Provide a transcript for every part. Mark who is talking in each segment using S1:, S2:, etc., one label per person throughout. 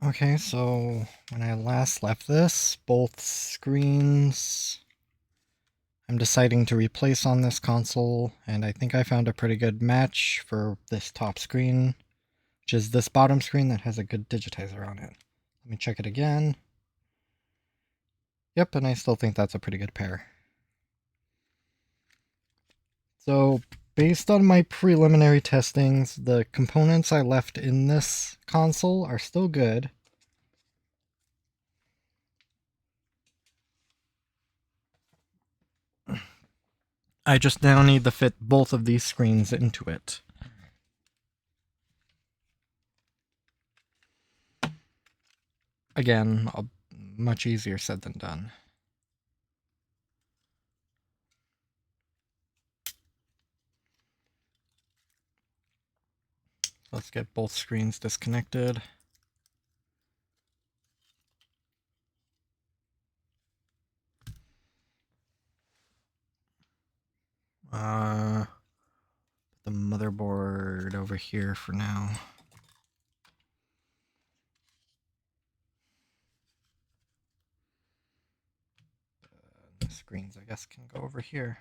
S1: Okay, so when I last left this, both screens I'm deciding to replace on this console, and I think I found a pretty good match for this top screen, which is this bottom screen that has a good digitizer on it. Let me check it again. Yep, and I still think that's a pretty good pair. So, based on my preliminary testings, the components I left in this console are still good. I just now need to fit both of these screens into it. Again, much easier said than done. Let's get both screens disconnected. Put the motherboard over here for now. The screens, I guess, can go over here.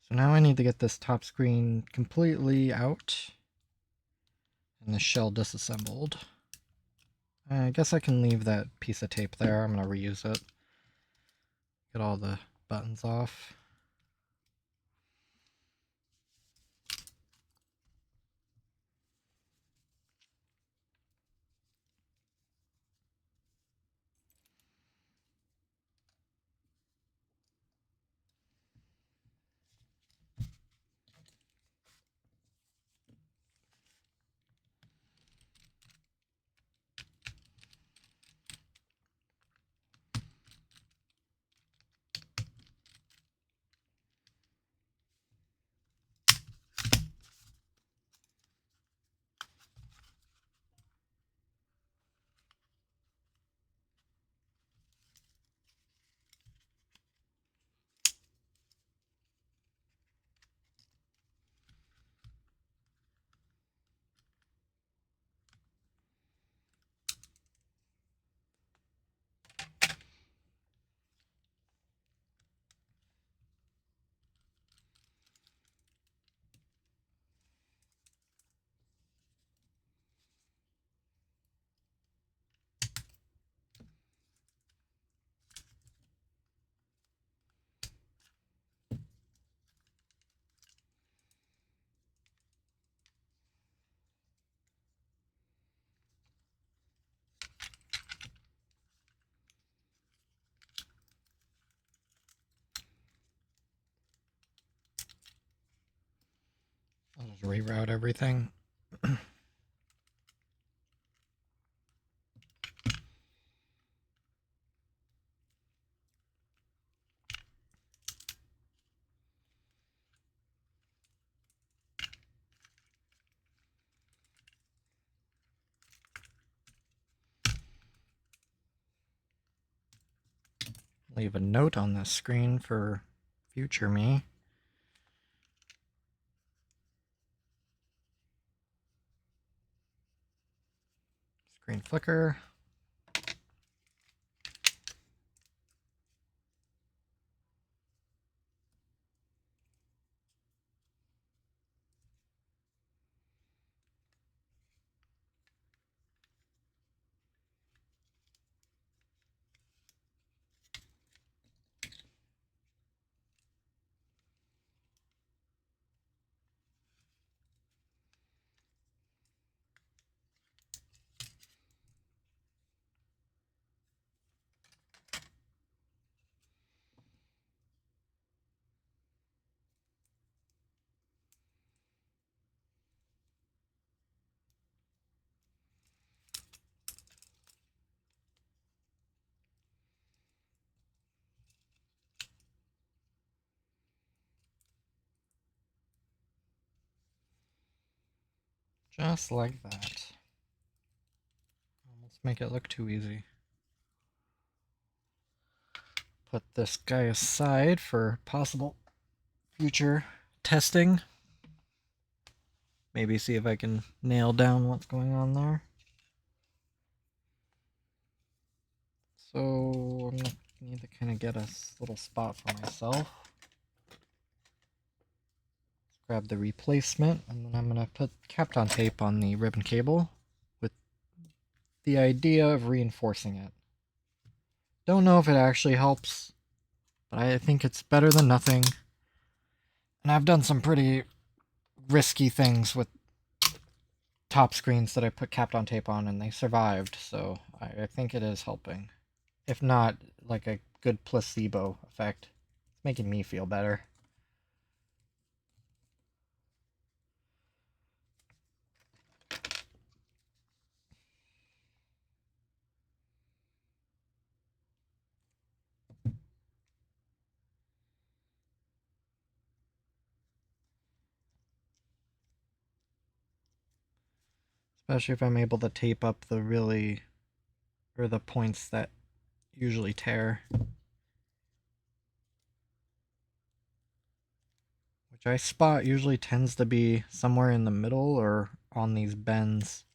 S1: So now I need to get this top screen completely out and the shell disassembled. I guess I can leave that piece of tape there. I'm going to reuse it. Get all the buttons off. I'll just reroute everything. Leave a note on this screen for future me. Screen flicker. Just like that. Almost make it look too easy. Put this guy aside for possible future testing. maybe see if I can nail down what's going on there. So I'm gonna need to kind of get a little spot for myself. Let's grab the replacement, and then I'm gonna put Kapton tape on the ribbon cable with the idea of reinforcing it. Don't know if it actually helps, but I think it's better than nothing. And I've done some pretty risky things with top screens that I put Kapton tape on and they survived, so I think it is helping. If not, like a good placebo effect. It's making me feel better. Especially if I'm able to tape up the the points that usually tear. Which I spot usually tends to be somewhere in the middle or on these bends.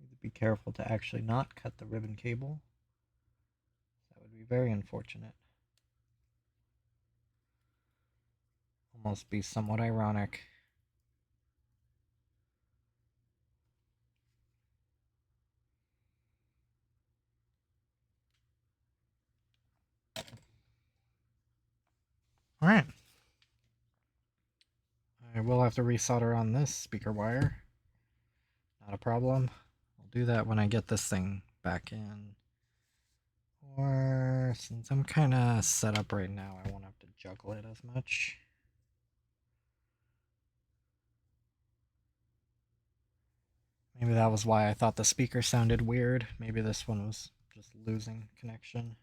S1: Need to be careful to actually not cut the ribbon cable. That would be very unfortunate. Almost be somewhat ironic. Alright. I will have to resolder on this speaker wire. Not a problem. I'll do that when I get this thing back in. Or since I'm kind of set up right now, I won't have to juggle it as much. Maybe that was why I thought the speaker sounded weird. Maybe this one was just losing connection.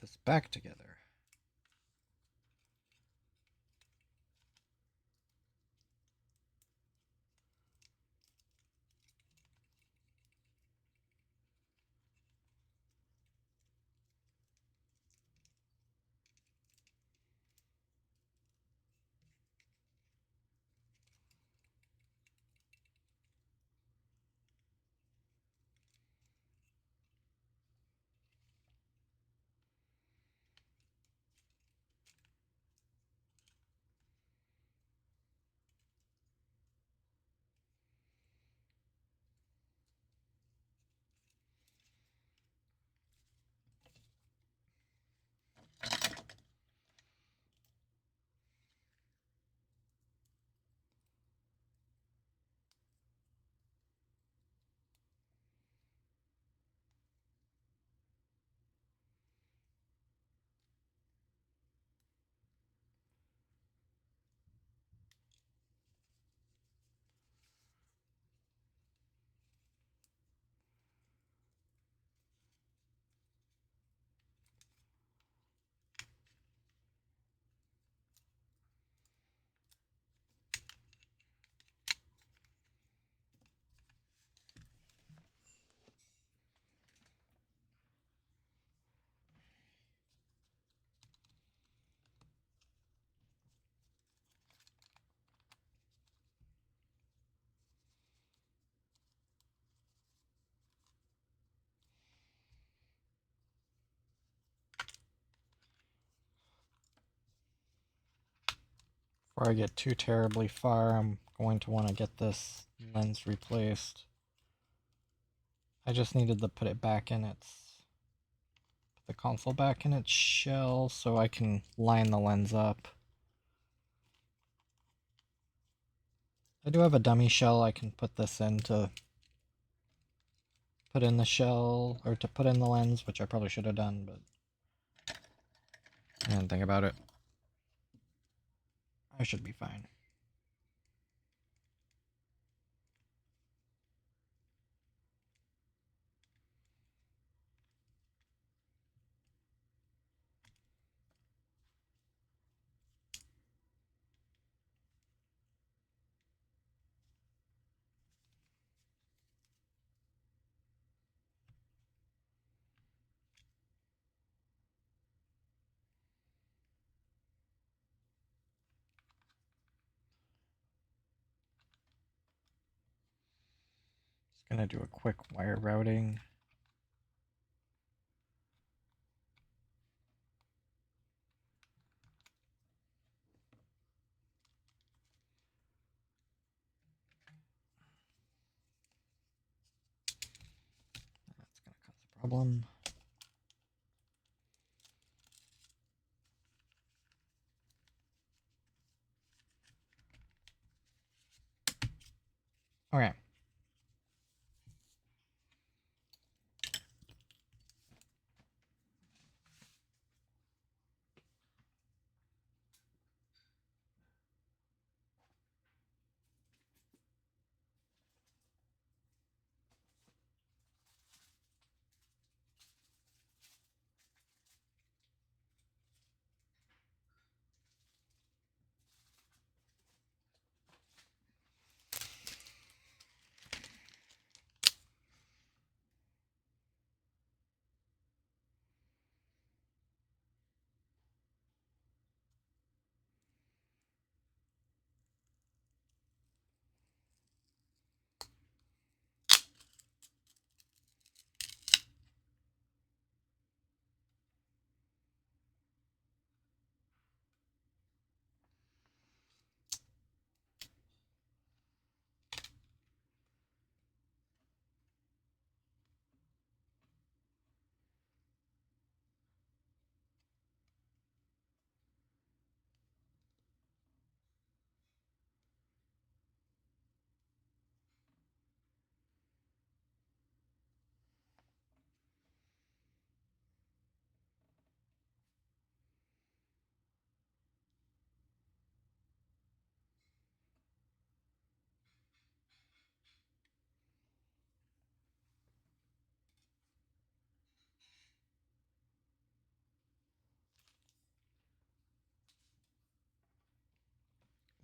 S1: this back together. Before I get too terribly far, I'm going to want to get this lens replaced. I just needed to put it back in put the console back in its shell so I can line the lens up. I do have a dummy shell I can put this in to put in the shell, or to put in the lens, which I probably should have done, but I didn't think about it. I should be fine. Just gonna do a quick wire routing. That's gonna cause a problem. Okay.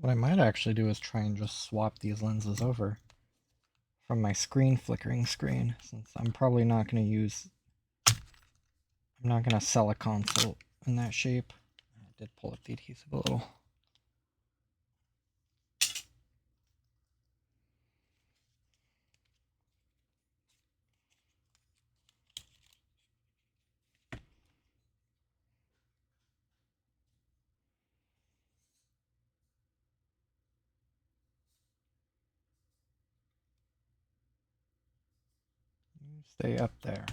S1: What I might actually do is try and just swap these lenses over from my screen flickering screen, since I'm probably not going to use... I'm not going to sell a console in that shape. I did pull up the adhesive a little. You stay up there.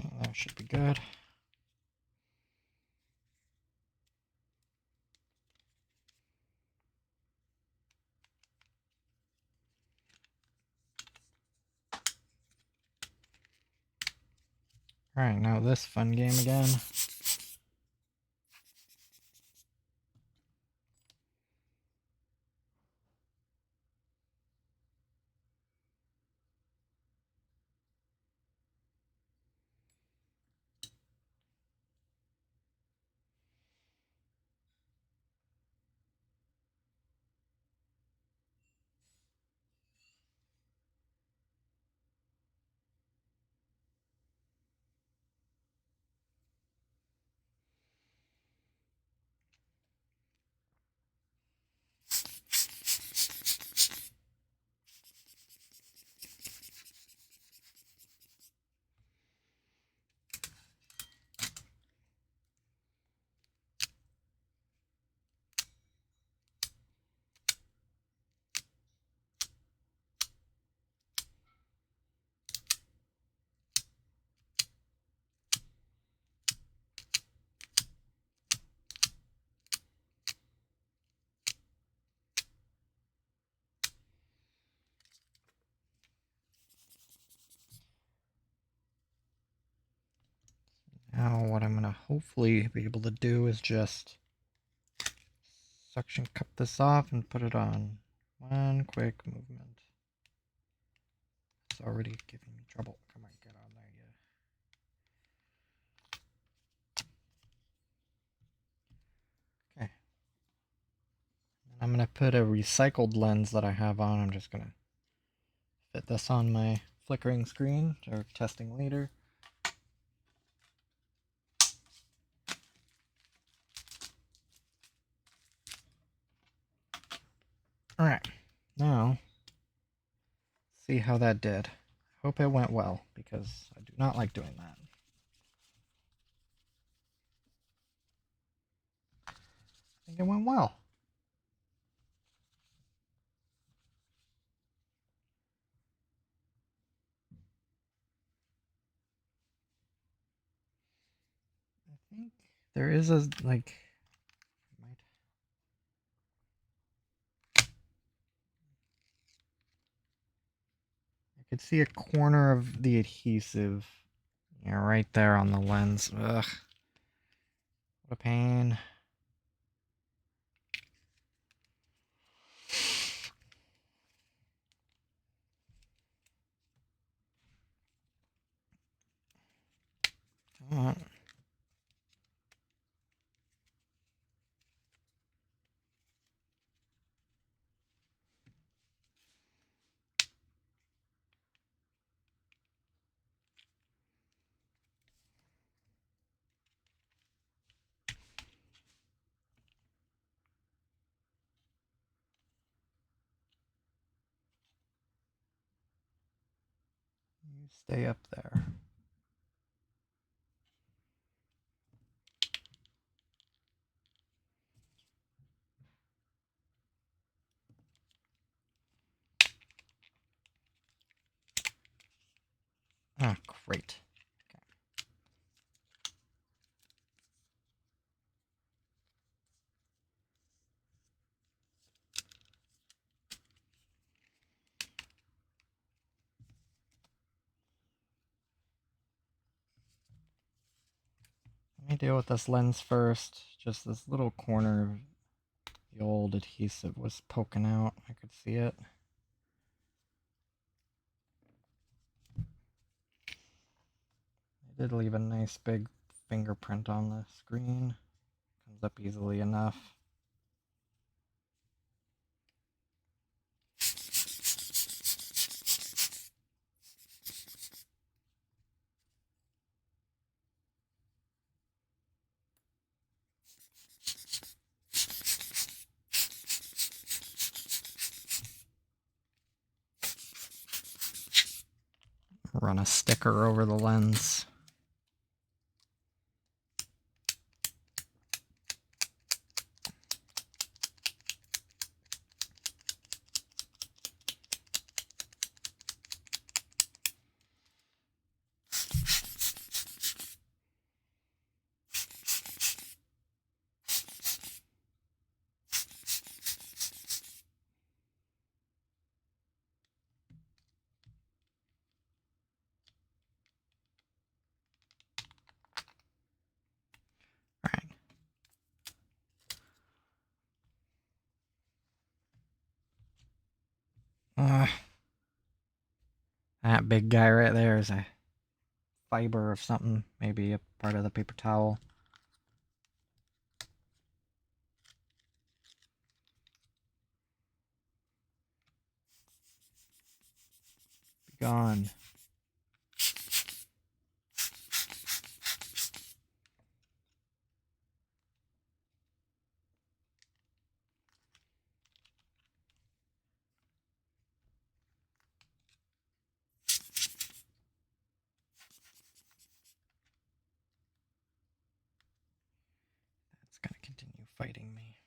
S1: Okay, that should be good. Alright, now this fun game again. Now what I'm going to hopefully be able to do is just suction cup this off and put it on. One quick movement. It's already giving me trouble. Come on, get on there, yeah. Okay. And I'm going to put a recycled lens that I have on. I'm just going to fit this on my flickering screen or testing later. Alright, now see how that did. Hope it went well, because I do not like doing that. I think it went well. I think there is a, like, I could see a corner of the adhesive, yeah, right there on the lens. Ugh, what a pain. Come on. You stay up there. Ah, Great. Okay. Let me deal with this lens first. Just this little corner of the old adhesive was poking out. I could see it. I did leave a nice big fingerprint on the screen. Comes up easily enough. Run a sticker over the lens. That big guy right there is a fiber of something, maybe a part of the paper towel. Be gone. It's gonna continue fighting me.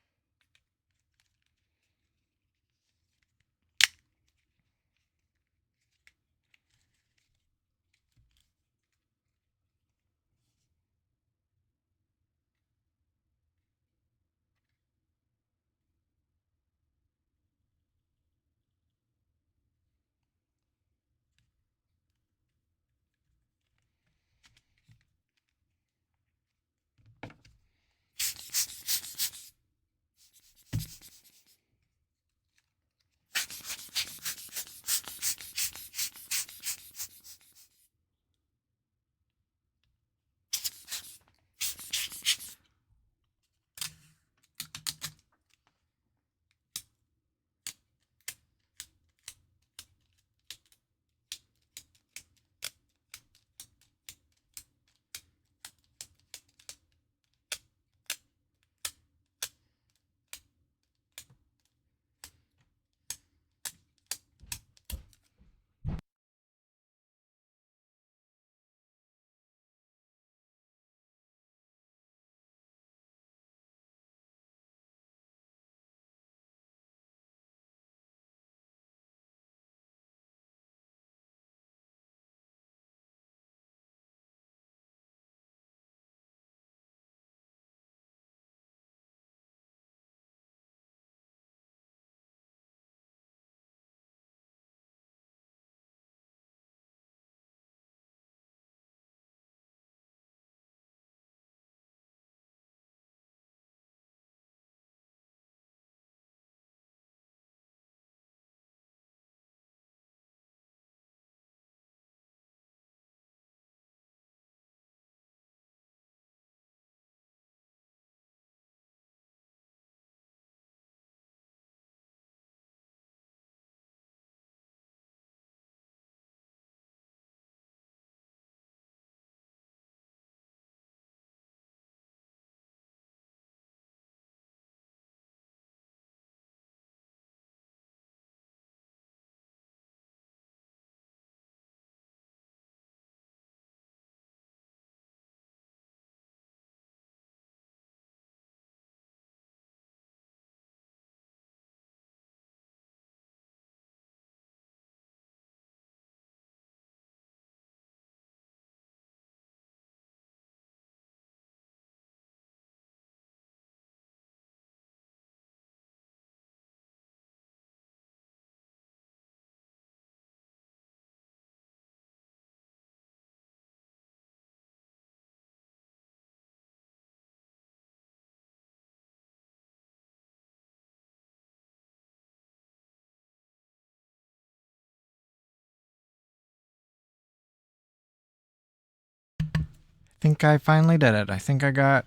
S1: think I finally did it. I think I got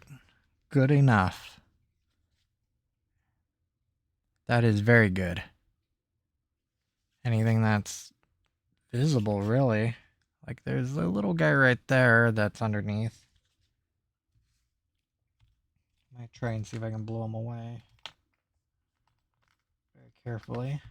S1: good enough. That is very good. Anything that's visible, really. Like there's a little guy right there that's underneath. Might try and see if I can blow him away. Very carefully.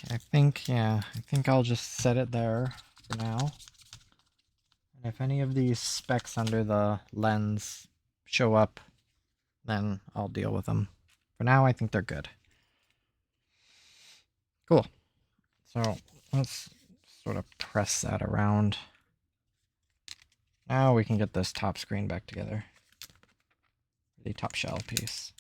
S1: Okay, I think I'll just set it there for now. And if any of these specks under the lens show up, then I'll deal with them. For now, I think they're good. Cool. So let's sort of press that around. Now we can get this top screen back together. The top shell piece.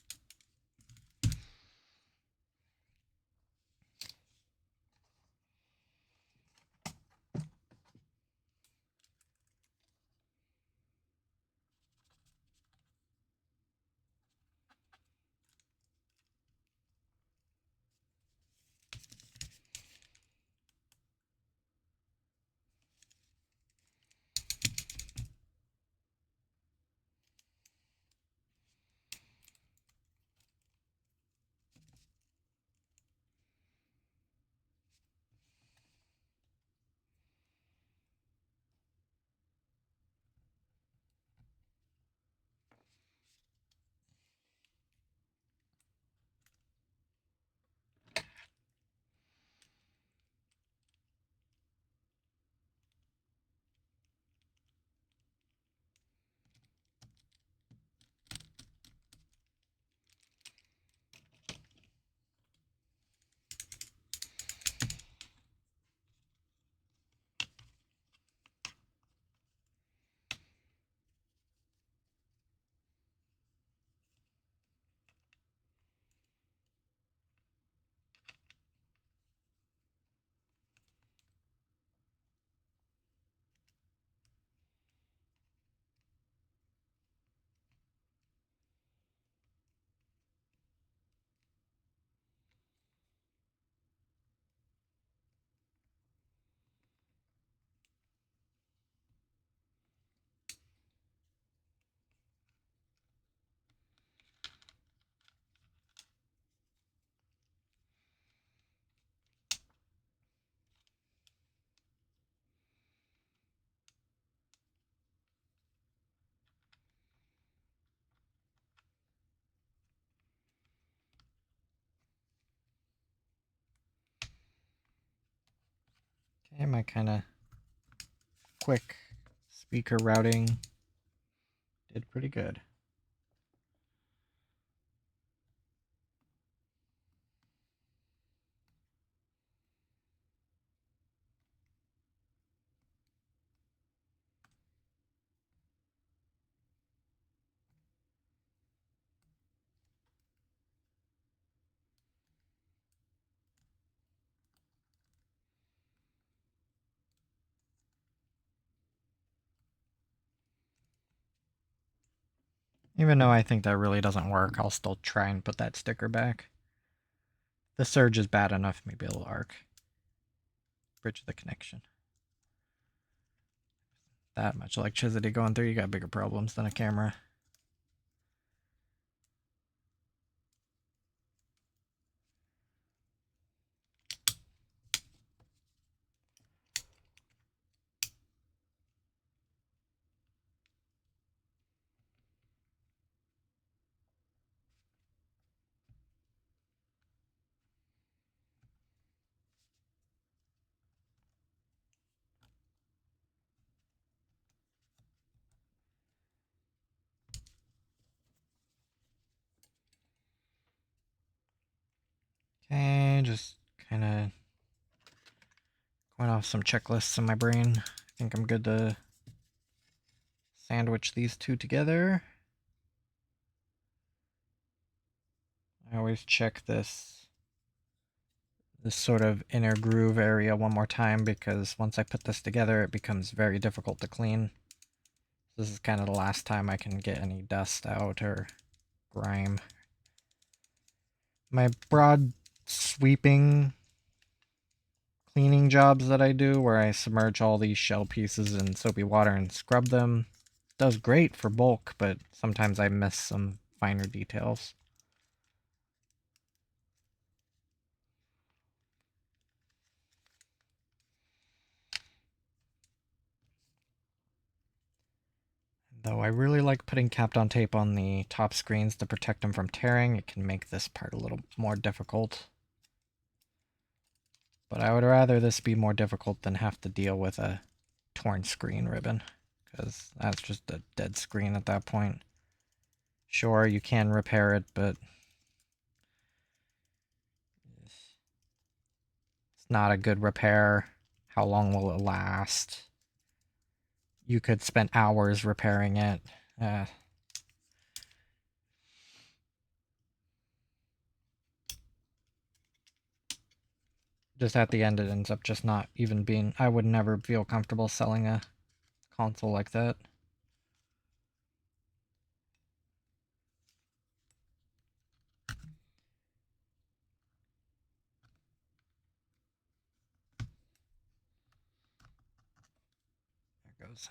S1: Okay, my kind of quick speaker routing did pretty good. Even though I think that really doesn't work, I'll still try and put that sticker back. the surge is bad enough, maybe it'll arc. Bridge the connection. That much electricity going through, you got bigger problems than a camera. Okay, just kind of going off some checklists in my brain. I think I'm good to sandwich these two together. I always check this sort of inner groove area one more time, because once I put this together, it becomes very difficult to clean. This is kind of the last time I can get any dust out or grime. My broad sweeping cleaning jobs that I do, where I submerge all these shell pieces in soapy water and scrub them, does great for bulk, but sometimes I miss some finer details. Though I really like putting Kapton tape on the top screens to protect them from tearing, it can make this part a little more difficult. But I would rather this be more difficult than have to deal with a torn screen ribbon, because that's just a dead screen at that point. Sure, you can repair it, but it's not a good repair. How long will it last? You could spend hours repairing it. Just at the end, it ends up just not even being... I would never feel comfortable selling a console like that. There goes.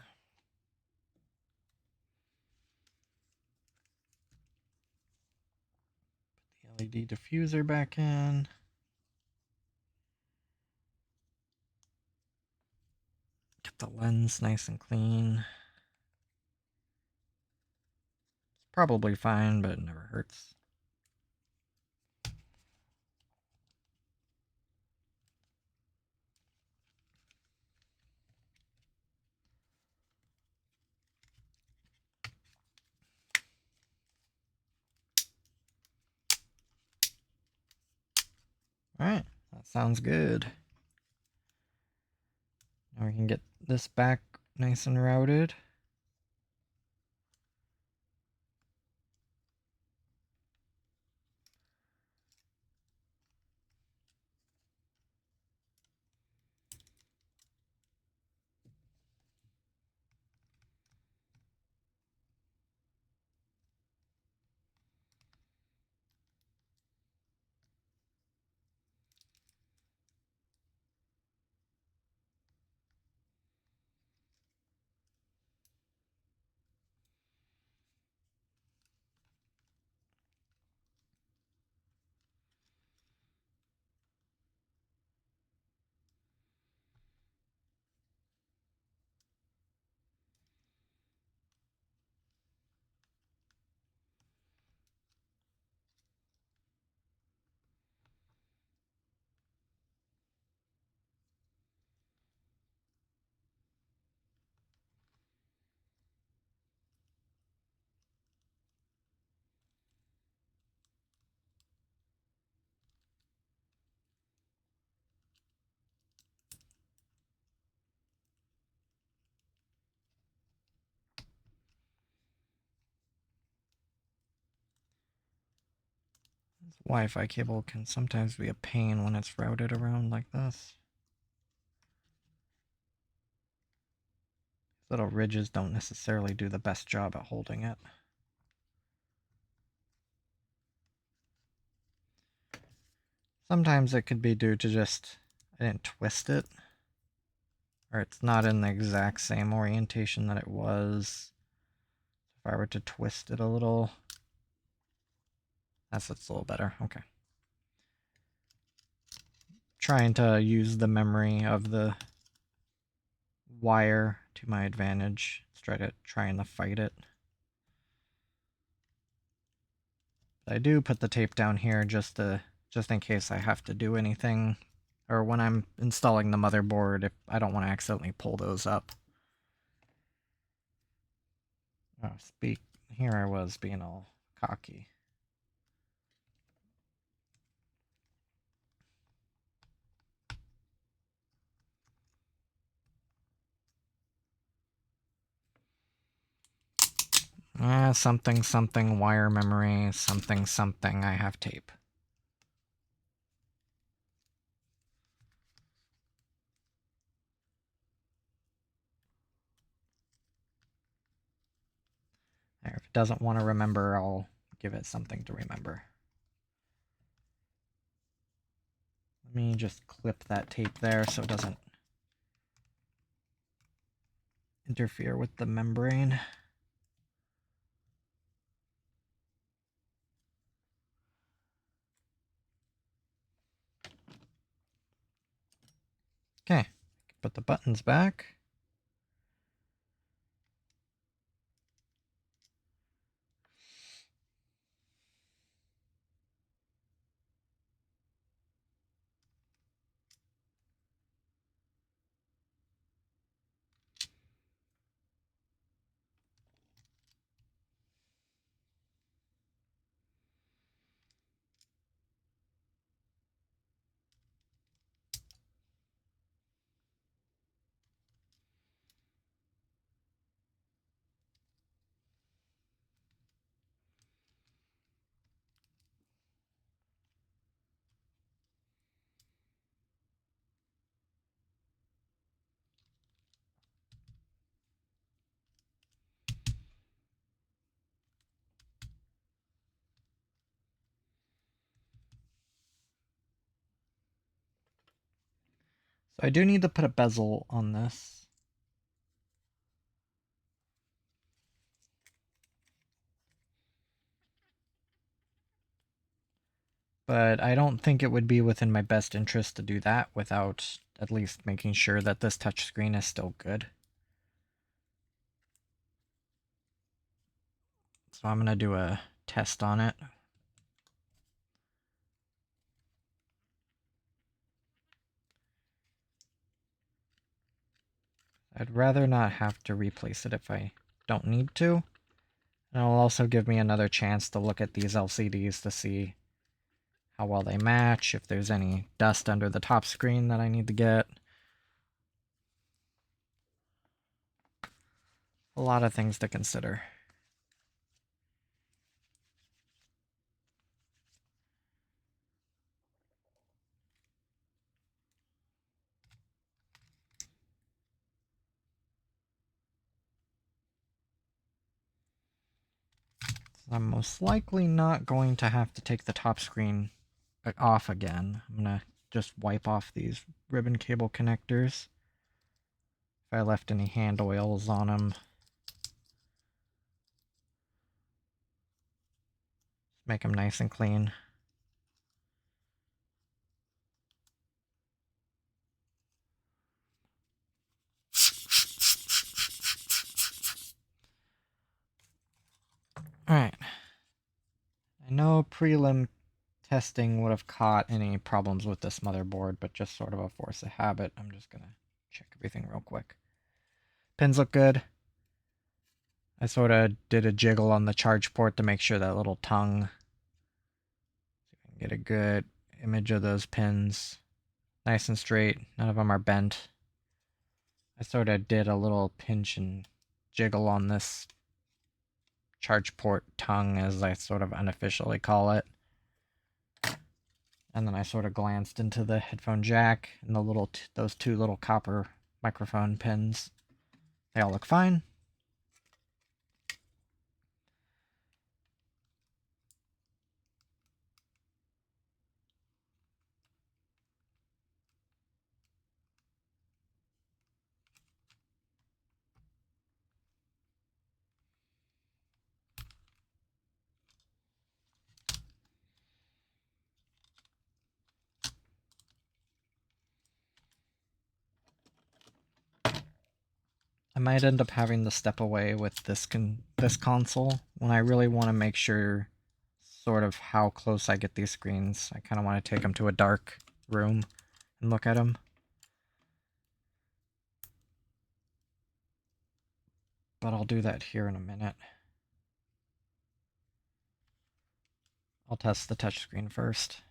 S1: Put the LED diffuser back in. Get the lens nice and clean. It's probably fine, but it never hurts. Alright, that sounds good. Now we can get this back nice and routed. This Wi-Fi cable can sometimes be a pain when it's routed around like this. Little ridges don't necessarily do the best job at holding it. Sometimes it could be due to just I didn't twist it, or it's not in the exact same orientation that it was. If I were to twist it a little, that's a little better. Okay. Trying to use the memory of the wire to my advantage. Trying to fight it. I do put the tape down here just in case I have to do anything, or when I'm installing the motherboard, if I don't want to accidentally pull those up. Oh, here I was being all cocky. Something something wire memory, something something I have tape. There, if it doesn't want to remember, I'll give it something to remember. Let me just clip that tape there so it doesn't interfere with the membrane. Okay, put the buttons back. So I do need to put a bezel on this. But I don't think it would be within my best interest to do that without at least making sure that this touchscreen is still good. So I'm going to do a test on it. I'd rather not have to replace it if I don't need to. And it'll also give me another chance to look at these LCDs to see how well they match, if there's any dust under the top screen that I need to get. A lot of things to consider. I'm most likely not going to have to take the top screen off again. I'm going to just wipe off these ribbon cable connectors. If I left any hand oils on them. Make them nice and clean. Alright. I know prelim testing would have caught any problems with this motherboard, but just sort of a force of habit, I'm just going to check everything real quick. Pins look good. I sort of did a jiggle on the charge port to make sure that little tongue. So you can get a good image of those pins. Nice and straight. None of them are bent. I sort of did a little pinch and jiggle on this charge port tongue, as I sort of unofficially call it. And then I sort of glanced into the headphone jack and those two little copper microphone pins. They all look fine. I might end up having to step away with this console when I really want to make sure sort of how close I get these screens. I kind of want to take them to a dark room and look at them. But I'll do that here in a minute. I'll test the touchscreen first.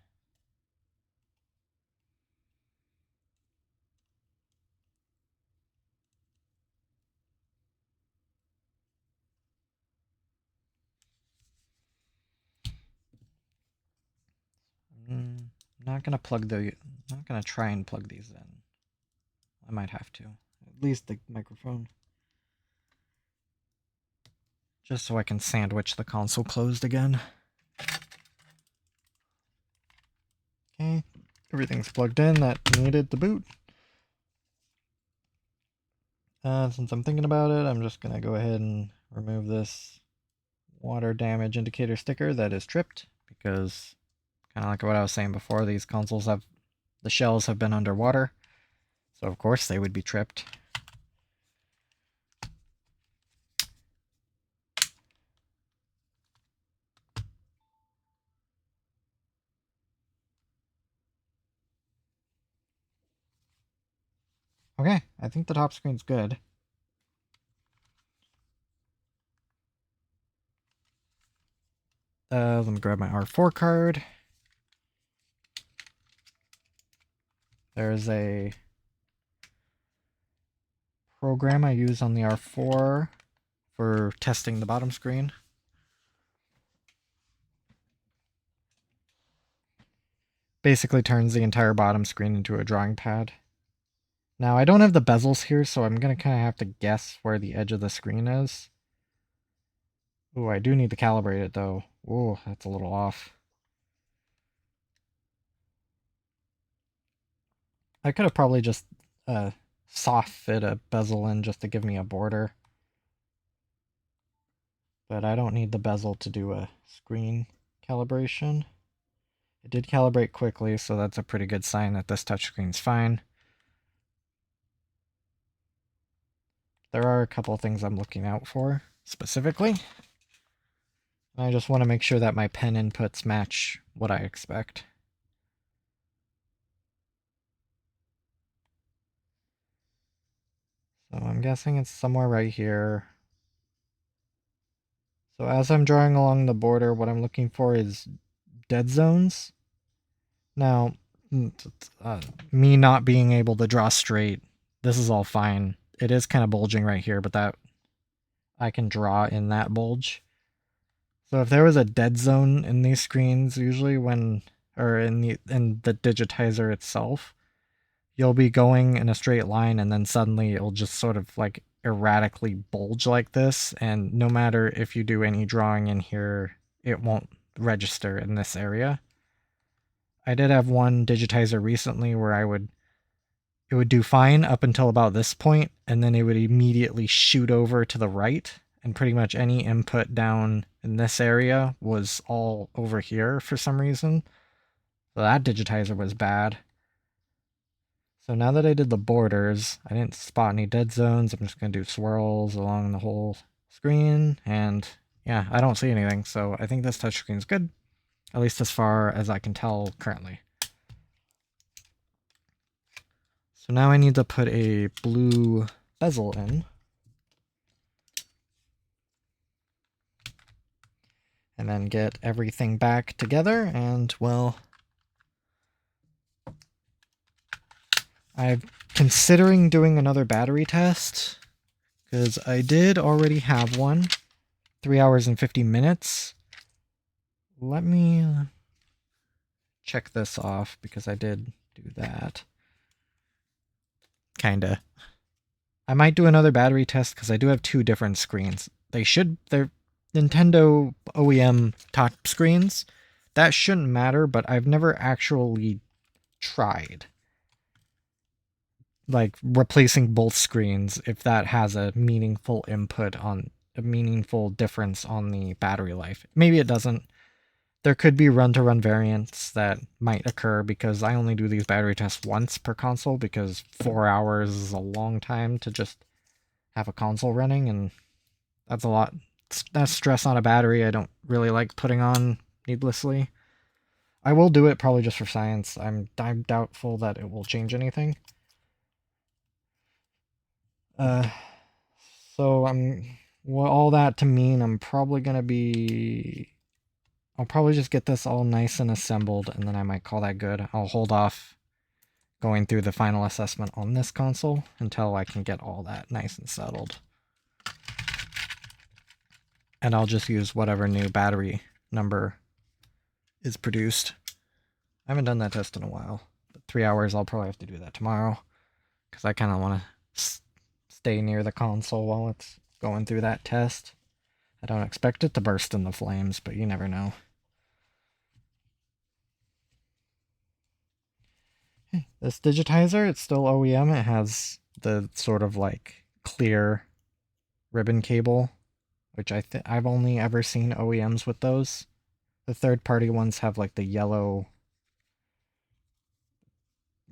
S1: I'm not gonna try and plug these in. I might have to. At least the microphone. Just so I can sandwich the console closed again. Okay, everything's plugged in that needed to boot. Since I'm thinking about it, I'm just gonna go ahead and remove this water damage indicator sticker that is tripped, because kind of like what I was saying before, these consoles the shells have been underwater, so of course they would be tripped. Okay, I think the top screen's good. Let me grab my R4 card. There's a program I use on the R4 for testing the bottom screen. Basically turns the entire bottom screen into a drawing pad. Now, I don't have the bezels here, so I'm going to kind of have to guess where the edge of the screen is. Ooh, I do need to calibrate it, though. Ooh, that's a little off. I could have probably just soft fit a bezel in just to give me a border. But I don't need the bezel to do a screen calibration. It did calibrate quickly, so that's a pretty good sign that this touchscreen's fine. There are a couple things I'm looking out for, specifically. I just want to make sure that my pen inputs match what I expect. So I'm guessing it's somewhere right here. So as I'm drawing along the border, what I'm looking for is dead zones. Now, me not being able to draw straight, this is all fine. It is kind of bulging right here, but that I can draw in that bulge. So if there was a dead zone in these screens, usually when, or in the digitizer itself, you'll be going in a straight line and then suddenly it'll just sort of like erratically bulge like this, and no matter if you do any drawing in here, it won't register in this area. I did have one digitizer recently where it would do fine up until about this point, and then it would immediately shoot over to the right, and pretty much any input down in this area was all over here for some reason. So that digitizer was bad. So now that I did the borders, I didn't spot any dead zones. I'm just going to do swirls along the whole screen, and yeah, I don't see anything, so I think this touchscreen is good, at least as far as I can tell currently. So now I need to put a blue bezel in. And then get everything back together, and well, I'm considering doing another battery test, because I did already have one, 3 hours and 50 minutes. Let me check this off, because I did do that. Kinda. I might do another battery test, because I do have 2 different screens. They're Nintendo OEM top screens. That shouldn't matter, but I've never actually tried like replacing both screens if that has a meaningful difference on the battery life. Maybe it doesn't. There could be run-to-run variants that might occur, because I only do these battery tests once per console, because 4 hours is a long time to just have a console running, and that's a lot. That's stress on a battery I don't really like putting on needlessly. I will do it probably just for science. I'm doubtful that it will change anything. So well, all that to mean I'm probably gonna be. I'll probably just get this all nice and assembled, and then I might call that good. I'll hold off going through the final assessment on this console until I can get all that nice and settled. And I'll just use whatever new battery number is produced. I haven't done that test in a while, but 3 hours, I'll probably have to do that tomorrow, because I kind of want to stay near the console while it's going through that test. I don't expect it to burst into flames, but you never know. This digitizer, it's still OEM. It has the sort of like clear ribbon cable, which I've only ever seen OEMs with those. The third-party ones have like the yellow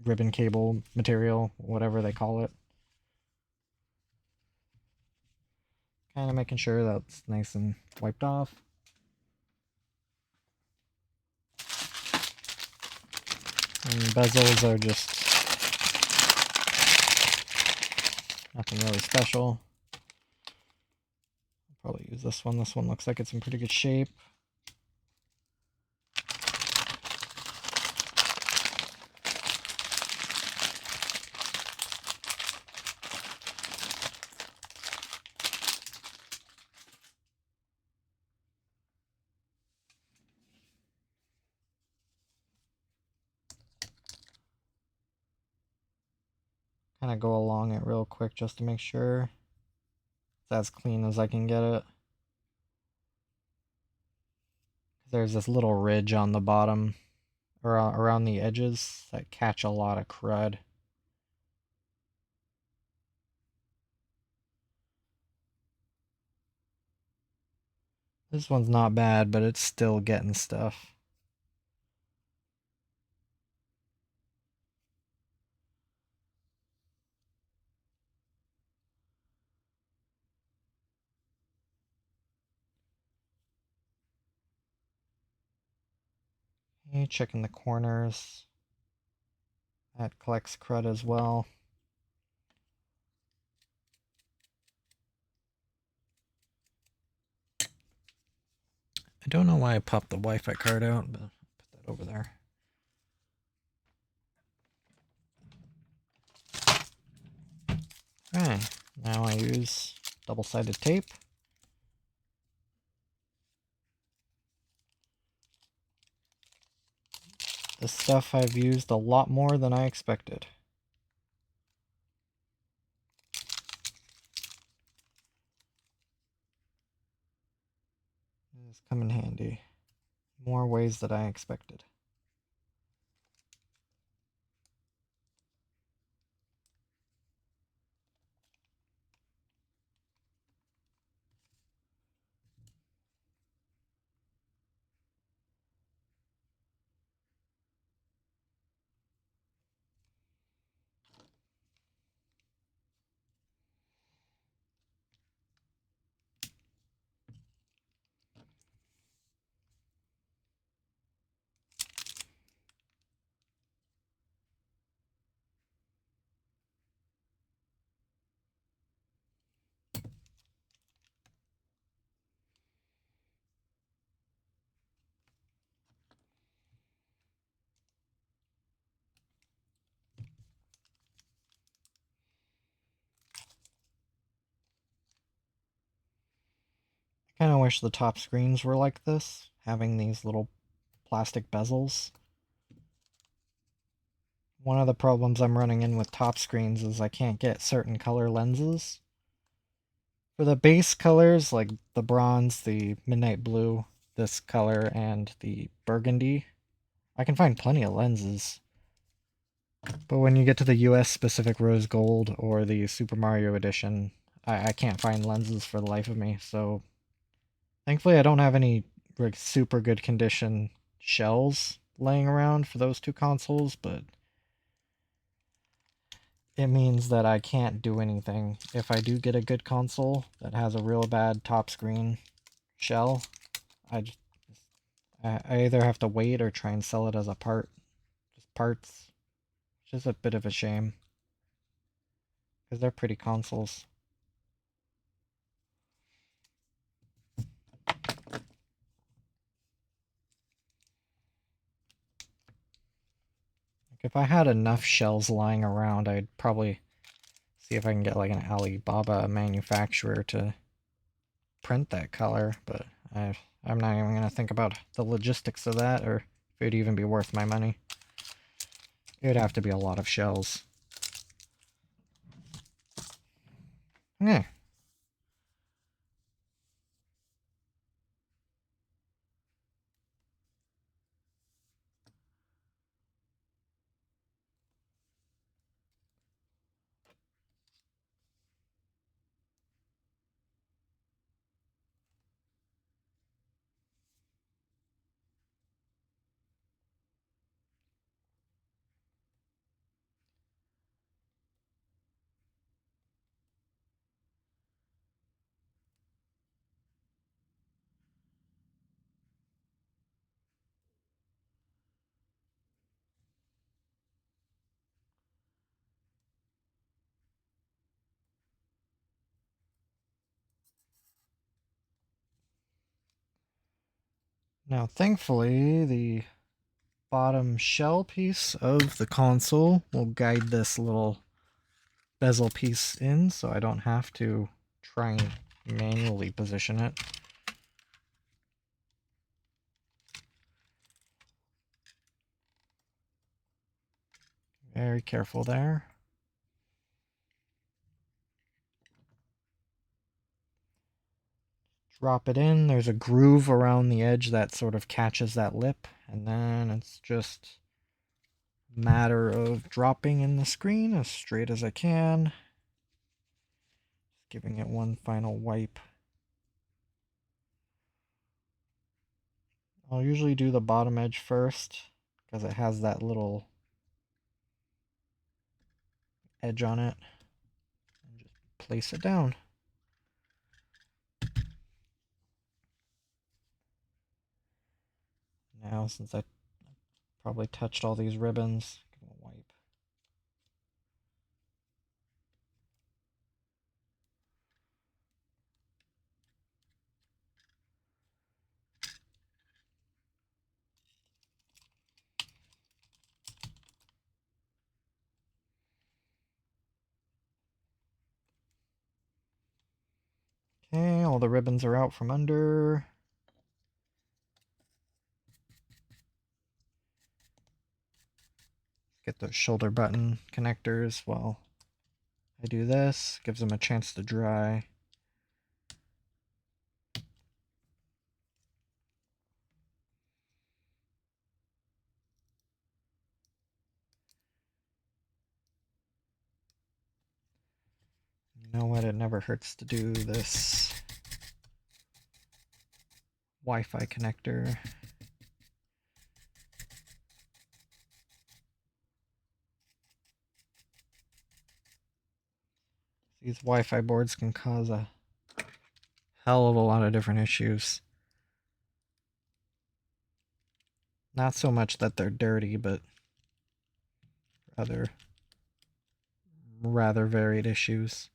S1: ribbon cable material, whatever they call it. Kind of making sure that's nice and wiped off. And bezels are just nothing really special. I'll probably use this one. This one looks like it's in pretty good shape. Kind of go along it real quick just to make sure it's as clean as I can get it. There's this little ridge on the bottom or around the edges that catch a lot of crud. This one's not bad, but it's still getting stuff. Okay, checking the corners. That collects crud as well. I don't know why I popped the Wi-Fi card out, but I'll put that over there. Okay, now I use double-sided tape. This stuff I've used a lot more than I expected. It's come in handy. More ways than I expected. I kind of wish the top screens were like this, having these little plastic bezels. One of the problems I'm running in with top screens is I can't get certain color lenses. For the base colors, like the bronze, the midnight blue, this color, and the burgundy, I can find plenty of lenses. But when you get to the US specific rose gold or the Super Mario edition, I can't find lenses for the life of me, so thankfully I don't have any like super good condition shells laying around for those two consoles, but it means that I can't do anything. If I do get a good console that has a real bad top screen shell, I either have to wait or try and sell it as a part. Just parts. Which is a bit of a shame. Because they're pretty consoles. If I had enough shells lying around, I'd probably see if I can get like an Alibaba manufacturer to print that color, but I'm not even going to think about the logistics of that, or if it'd even be worth my money. It would have to be a lot of shells. Okay. Now, thankfully, the bottom shell piece of the console will guide this little bezel piece in, so I don't have to try and manually position it. Very careful there. Drop it in. There's a groove around the edge that sort of catches that lip, and then it's just a matter of dropping in the screen as straight as I can. Giving it one final wipe. I'll usually do the bottom edge first because it has that little edge on it. And just place it down. Now, since I probably touched all these ribbons, give them a wipe. Okay, all the ribbons are out from under. Get those shoulder button connectors while I do this. Gives them a chance to dry. You know what? It never hurts to do this Wi-Fi connector. These Wi-Fi boards can cause a hell of a lot of different issues. Not so much that they're dirty, but rather varied issues.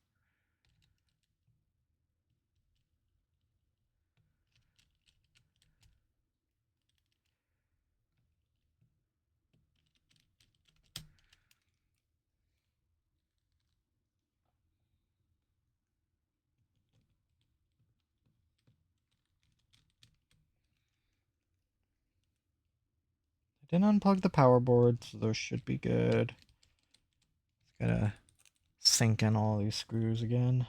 S1: I didn't unplug the power board, so those should be good. Gotta sink in all these screws again.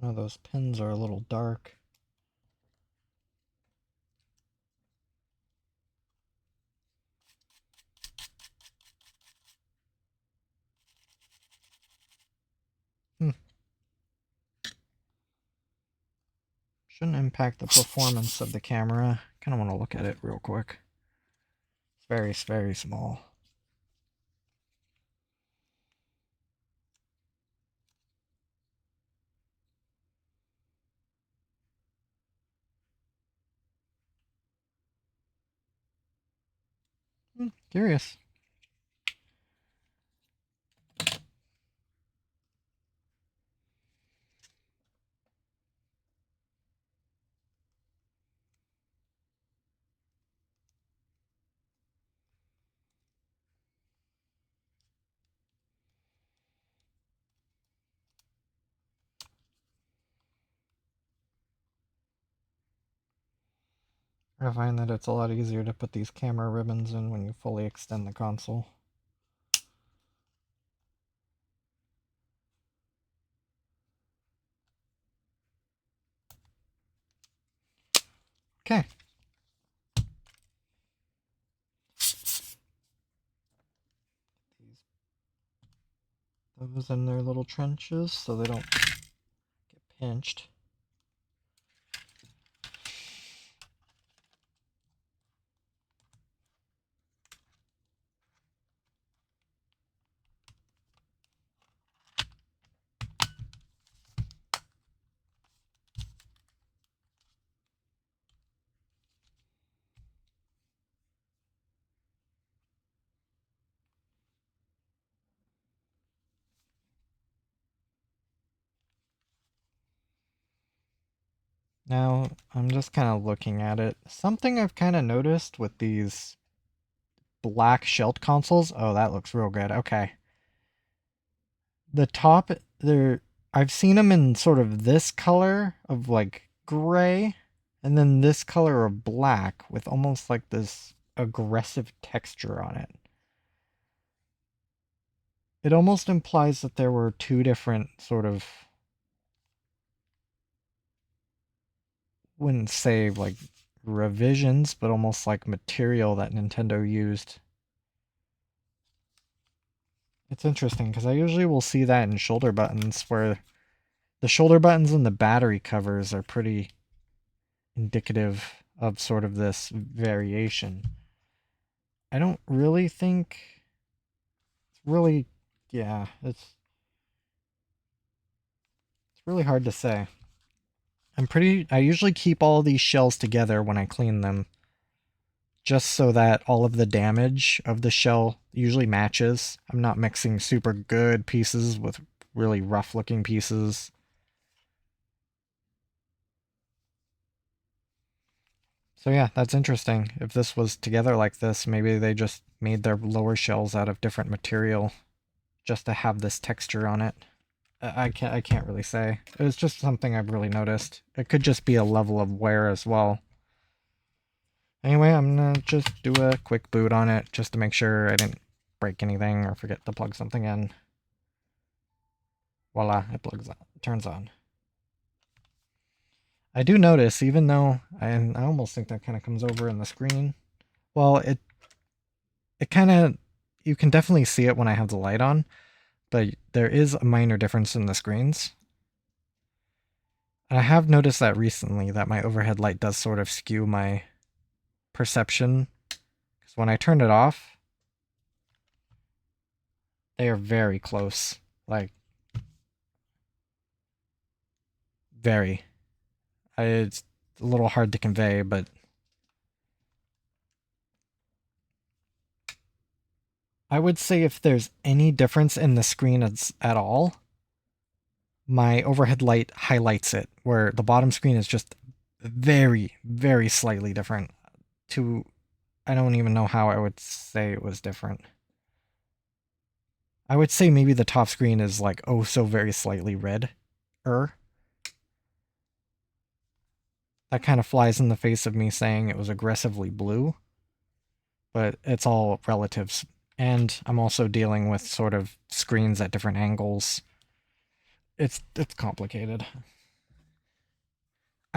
S1: One of those pins are a little dark. Shouldn't impact the performance of the camera. Kind of want to look at it real quick. It's very, very small. Curious. I find that it's a lot easier to put these camera ribbons in when you fully extend the console. Okay. Those in their little trenches so they don't get pinched. Now, I'm just kind of looking at it. Something I've kind of noticed with these black shelled consoles. Oh, that looks real good. Okay. The top, I've seen them in sort of this color of like gray, and then this color of black with almost like this aggressive texture on it. It almost implies that there were two different sort of, wouldn't say like revisions, but almost like material that Nintendo used. It's interesting because I usually will see that in shoulder buttons where the shoulder buttons and the battery covers are pretty indicative of sort of this variation. I don't really think it's really, yeah, it's really hard to say. I usually keep all these shells together when I clean them, just so that all of the damage of the shell usually matches. I'm not mixing super good pieces with really rough looking pieces. So yeah, that's interesting. If this was together like this, maybe they just made their lower shells out of different material just to have this texture on it. I can't really say. It was just something I've really noticed. It could just be a level of wear as well. Anyway, I'm gonna just do a quick boot on it just to make sure I didn't break anything or forget to plug something in. Voila, it plugs on, turns on. I do notice, even though I almost think that kind of comes over in the screen. Well, it kind of, you can definitely see it when I have the light on, but there is a minor difference in the screens. And I have noticed that recently that my overhead light does sort of skew my perception. Because when I turn it off, they are very close. Like, very. It's a little hard to convey, but I would say if there's any difference in the screen at all, my overhead light highlights it, where the bottom screen is just very, very slightly different. I don't even know how I would say it was different. I would say maybe the top screen is like oh so very slightly red. That kind of flies in the face of me saying it was aggressively blue, but it's all relatives. And I'm also dealing with sort of screens at different angles. It's complicated.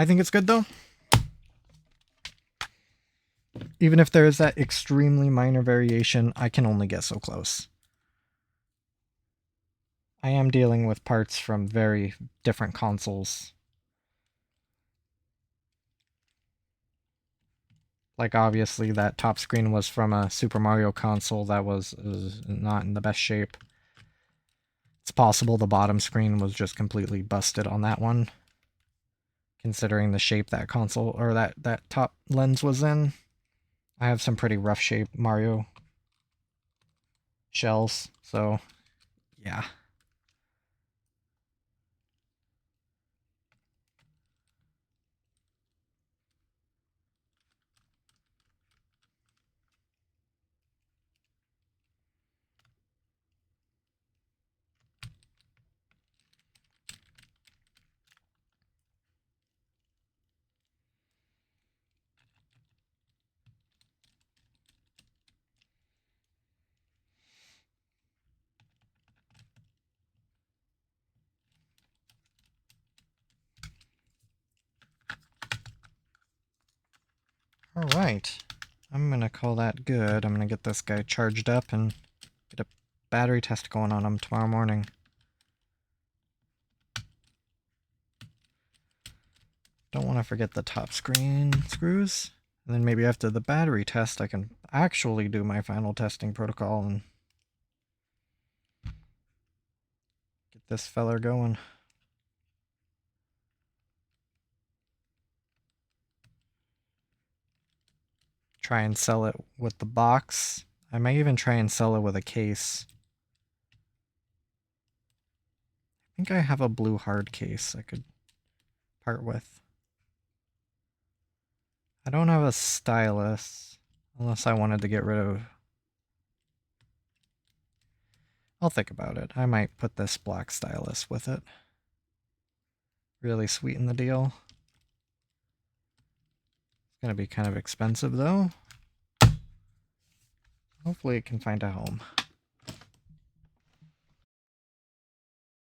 S1: I think it's good though. Even if there is that extremely minor variation, I can only get so close. I am dealing with parts from very different consoles. Like, obviously, that top screen was from a Super Mario console that was not in the best shape. It's possible the bottom screen was just completely busted on that one, considering the shape that console, or that top lens was in. I have some pretty rough shape Mario shells, so yeah. Alright, I'm gonna call that good. I'm gonna get this guy charged up and get a battery test going on him tomorrow morning. Don't want to forget the top screen screws. And then maybe after the battery test, I can actually do my final testing protocol and get this feller going. Try and sell it with the box. I may even try and sell it with a case. I think I have a blue hard case I could part with. I don't have a stylus, unless I wanted to get rid of... I'll think about it. I might put this black stylus with it. Really sweeten the deal. It's gonna be kind of expensive though. Hopefully it can find a home.